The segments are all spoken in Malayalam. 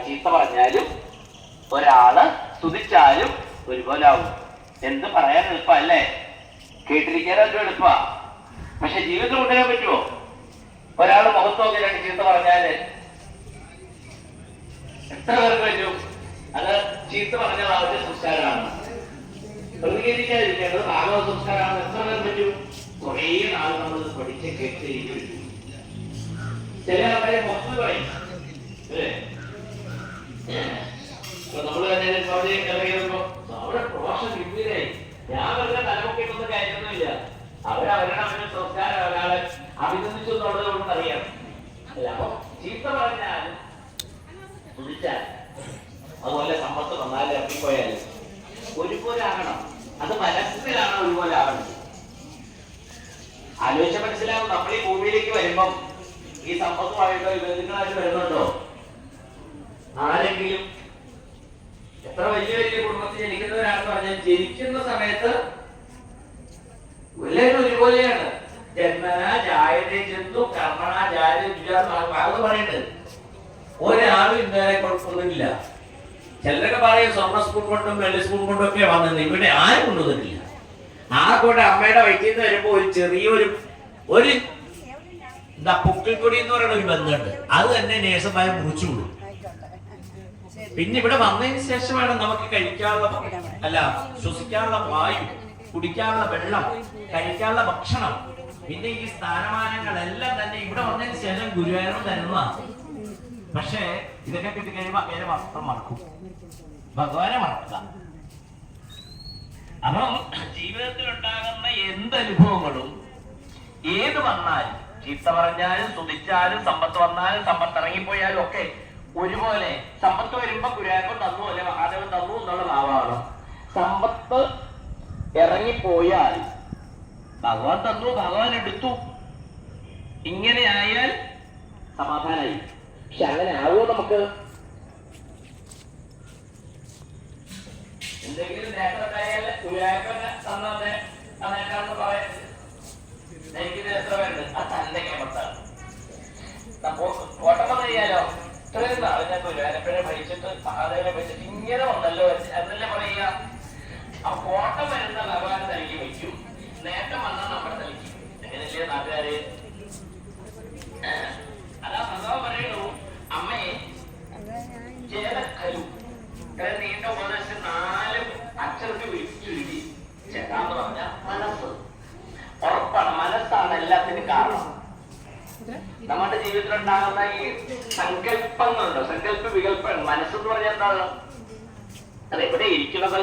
ചീത്ത പറഞ്ഞാലും ഒരാള് സ്തുതിച്ചാലും ഒരുപോലെ ആവും. എന്ത് പറയാൻ എളുപ്പല്ലേ, കേട്ടിരിക്കാനും എളുപ്പ. പക്ഷെ ജീവിതത്തിൽ കൊണ്ടുവരാൻ പറ്റുമോ? ഒരാള് മുഖത്ത് നോക്കി രണ്ട് ചീത്ത പറഞ്ഞാല് എത്ര പേർക്ക് പറ്റും? അത് ചീത്ത പറഞ്ഞാൽ അവരുടെ സംസ്കാരമാണ്. പ്രതികരിക്കാതിരിക്കേണ്ടത് ഭാഗവത സംസ്കാരമാണ്. എത്ര പേർ പറ്റും? കുറേ നാൾ നമ്മൾ പഠിച്ച് കേട്ടിരിക്കും. ചില ആൾക്കാരെ മുഖത്ത് പറയും അല്ലേ, നമ്മള് തന്നെ ഇറങ്ങിയപ്പോ അവിടെ പ്രഭാഷണം കിട്ടിയതായി. ഞാൻ വെറുതെ തലമുക്കിയിട്ടൊന്നും കാര്യമൊന്നുമില്ല. അവരവരുടെ സംസ്കാരം ഒരാളെ അഭിനന്ദിച്ചു എന്നുള്ളത് കൊണ്ട് അറിയാം. അല്ല, അപ്പൊ ചീത്ത പറഞ്ഞാലും കുടിച്ചാൽ അതുപോലെ സമ്പത്ത് വന്നാലും ഇറങ്ങിപ്പോയാലും ഒരുപോലെ ആകണം. അത് മനസ്സിലാണ് ഒരുപോലെ ആകണം. ആലോചിച്ച മനസ്സിലാവും. നമ്മൾ ഈ ഭൂമിയിലേക്ക് വരുമ്പം ഈ സമ്പത്തുമായിട്ടോ ബന്ധുക്കളായിട്ട് വരുന്നുണ്ടോ? ആരെങ്കിലും എത്ര വലിയ വലിയ കുടുംബത്തിൽ ജനിക്കുന്നവരാണെന്ന് പറഞ്ഞാൽ ജനിക്കുന്ന സമയത്ത് എല്ലാവരും ഒരുപോലെയാണ്. ജന്മനാ ജായതേ ജന്തു കർമ്മണാ ജായതേ ഭാഗത്ത് പറയുന്നത്. ഒരാളും ഇന്നലെ കുഴപ്പമൊന്നുമില്ല. ചിലരൊക്കെ പറയും സ്വർണ്ണ സ്പൂൺ കൊണ്ടും വെള്ളി സ്പൂൺ കൊണ്ടും ഒക്കെ വന്നത്. ഇവിടെ ആരും കൊണ്ടുവന്നിട്ടില്ല. ആ കൂടെ അമ്മയുടെ വയറ്റിൽ നിന്ന് വരുമ്പോ ഒരു ചെറിയൊരു പൊക്കിൾക്കൊടി എന്ന് പറയുന്ന ഒരു ബന്ധമുണ്ട്. അത് തന്നെ നേഴ്സന്മാരെ മുറിച്ചു വിടും. പിന്നെ ഇവിടെ വന്നതിന് ശേഷമാണ് നമുക്ക് കഴിക്കാനുള്ള ശ്വസിക്കാനുള്ള വായു, കുടിക്കാനുള്ള വെള്ളം, കഴിക്കാനുള്ള ഭക്ഷണം, പിന്നെ ഈ സ്ഥാനമാനങ്ങളെല്ലാം തന്നെ ഇവിടെ വന്നതിന് ശേഷം ഗുരുവായൂർ തരുന്നതാണ്. പക്ഷേ ഇതൊക്കെ കിട്ടിക്കഴിയുമ്പോൾ അങ്ങനെ വസ്ത്രം മറക്കും, ഭഗവാനെ മറക്കുക. അപ്പം ജീവിതത്തിൽ ഉണ്ടാകുന്ന എന്തനുഭവങ്ങളും ഏത് വന്നാലും, ചീത്ത പറഞ്ഞാലും സ്തുതിച്ചാലും, സമ്പത്ത് വന്നാലും സമ്പത്ത് ഇറങ്ങിപ്പോയാലും ഒക്കെ ഒരുപോലെ. സമ്പത്ത് വരുമ്പോ ഗുരുവായൂർ തന്നു അല്ലെ മഹാദേവൻ തന്നു എന്നുള്ള ഭാവമാണ്. സമ്പത്ത് ഇറങ്ങിപ്പോയാൽ ഭഗവാൻ തന്നു, ഭഗവാൻ എടുത്തു, ഇങ്ങനെ ആയാൽ സമാധാനായി. പക്ഷെ അങ്ങനെ ആവോ? നമുക്ക് എന്തെങ്കിലും നേട്ടമുണ്ടായാൽ ഗുരുവായൂരപ്പനെ തന്നെ നേട്ടാണെന്ന് പറയുന്നത് എനിക്ക് എത്ര പേരുണ്ട്? ആ തന്റെ കേമത്താണ്. കോട്ടം ചെയ്യാലോ, ഇത്രയും നാളെ ഞാൻ ഗുരുവായൂരപ്പനെ ഭരിച്ചിട്ട് മഹാദേവനെ ഭരിച്ചിട്ട് ഇങ്ങനെ വന്നല്ലോ എന്നല്ലേ പറയുക. ആ കോട്ടം വരുന്ന ഭഗവാനെ തലക്കി വയ്ക്കും, നേട്ടം വന്നാൽ നമ്മുടെ തലക്കി. അങ്ങനെയല്ലേ നാട്ടുകാര്? അതാ ഭഗവാൻ പറയണു, അമ്മയെ ചേതക്കലു നീണ്ട ഉപദേശം 4 അക്ഷരത്തിൽ വിളിച്ചുരുക്കി. ചേട്ടാന്ന് പറഞ്ഞ മനസ്സ്, ഉറപ്പാണ്. മനസ്സാണ് എല്ലാത്തിനും കാരണം. നമ്മുടെ ജീവിതത്തിൽ ഉണ്ടാകുന്ന ഈ സങ്കല്പങ്ങളുണ്ടോ, സങ്കല്പ വികല്പങ്ങൾ. മനസ്സെന്ന് പറഞ്ഞാൽ എന്താണ്? അതെവിടെ ഇരിക്കണത്?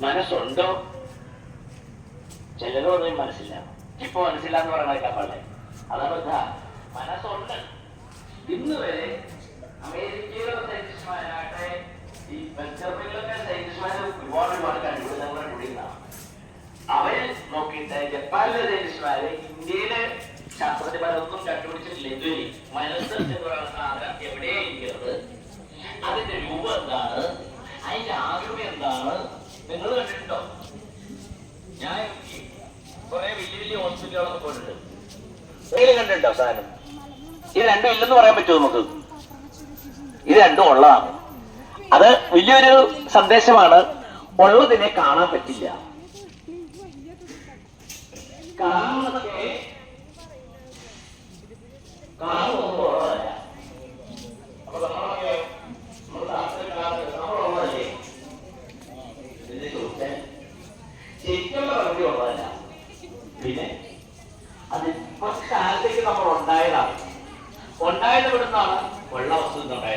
മനസ്സുണ്ടോ? ചിലരോ ഒന്നും മനസ്സില്ല. ഇപ്പൊ മനസ്സില്ല എന്ന് പറയണ പാടെ. അതാണ് മനസ്സുണ്ട്. ഇന്ന് വരെ അമേരിക്കയിലുള്ള സയന്റിസ്റ്റുമാരാകട്ടെ, ഈ ജർമ്മനിയിലൊക്കെ സയന്റിസ്റ്റുമാർ ഒരുപാട് കണ്ടുപിടുത്തങ്ങളെ കൂടിയാണ്. അവര് നോക്കിയിട്ട് ജപ്പാനിലെ സയന്റിസ്റ്റുമാര് ഇന്ത്യയിലെ ശാസ്ത്രജ്ഞന്മാരൊന്നും കണ്ടുപിടിച്ചിട്ടില്ല. ഇതുവരെ മനസ്സ് എന്ന് പറയുന്ന സാധനം എവിടെയാ ഇരിക്കുന്നത്, അതിന്റെ രൂപം എന്താണ്, അതിന്റെ ആകൃതി എന്താണ്, നിങ്ങൾ കണ്ടിട്ടുണ്ടോ? ഞാൻ കുറെ വലിയ വലിയ ഹോസ്പിറ്റലുകളൊക്കെ പോയിട്ടുണ്ട്. കണ്ടിട്ടുണ്ടോ സാധനം? ഇത് രണ്ടും ഇല്ലെന്ന് പറയാൻ പറ്റുമോ നമുക്ക്? ഇത് രണ്ടും ഉള്ളതാണ്. അത് വലിയൊരു സന്ദേശമാണ്. ഉള്ളതിനെ കാണാൻ പറ്റില്ല. കാണുന്നതൊക്കെ കാണുന്നൊന്നും ഉള്ളതല്ല. അപ്പൊ നമ്മളൊക്കെ നമ്മളുള്ളതല്ലേ എന്ന് ചോദിച്ചാൽ ശരിക്കുള്ള പ്രകൃതി ഉള്ളതല്ല. പിന്നെ അത് കുറച്ച് കാലത്തേക്ക് നമ്മൾ ഉണ്ടായതാണ്. ഉണ്ടായത് ഇവിടുന്നാണ് വെള്ള വസ്തു ഉണ്ടായത്.